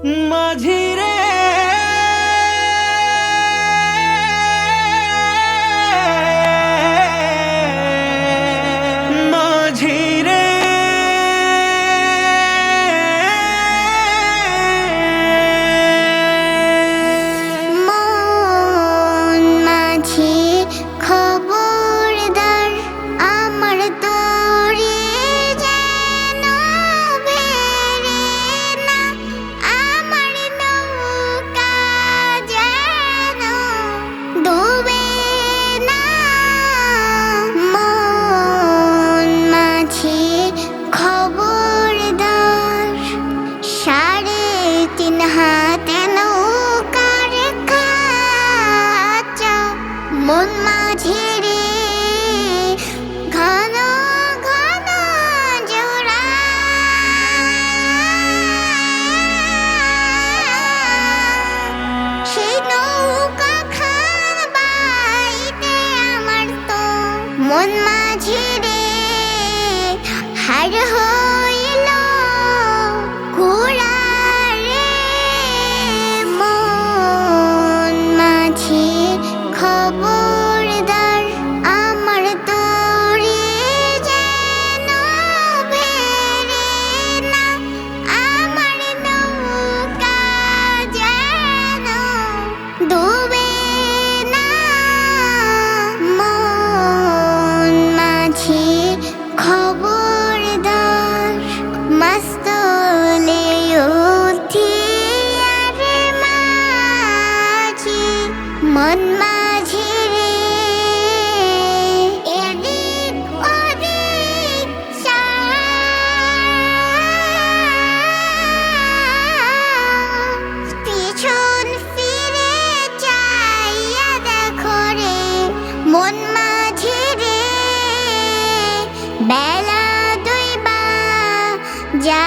মাঝি রে মাঝি রে মন মাঝি খবরদার আমার তোরে যেন ভেড়ে না, আমার নৌকা যেন ডুবে না। মন মাঝি খবরদার 3.5 হাতে নৌকার খাঁচা, মন মাঝি রে ঘন ঘন জোড়া। সেই নৌকা খান বাইতে আমার তো মন মাঝি রে হার হইল ঘোড়া রে। মন মাঝি খবরদার আমার তোরে যেন ভেড়ে না, আমার নৌকা যেন ডুবে না। মন মাঝি খবরদার মাস্তলে উঠি আরে মাঝি, মন মাঝি রে এদিক ওদিক পিছন ফিরে চাইয়া দেখো রে মন মাঝি রে বেলা 2 যা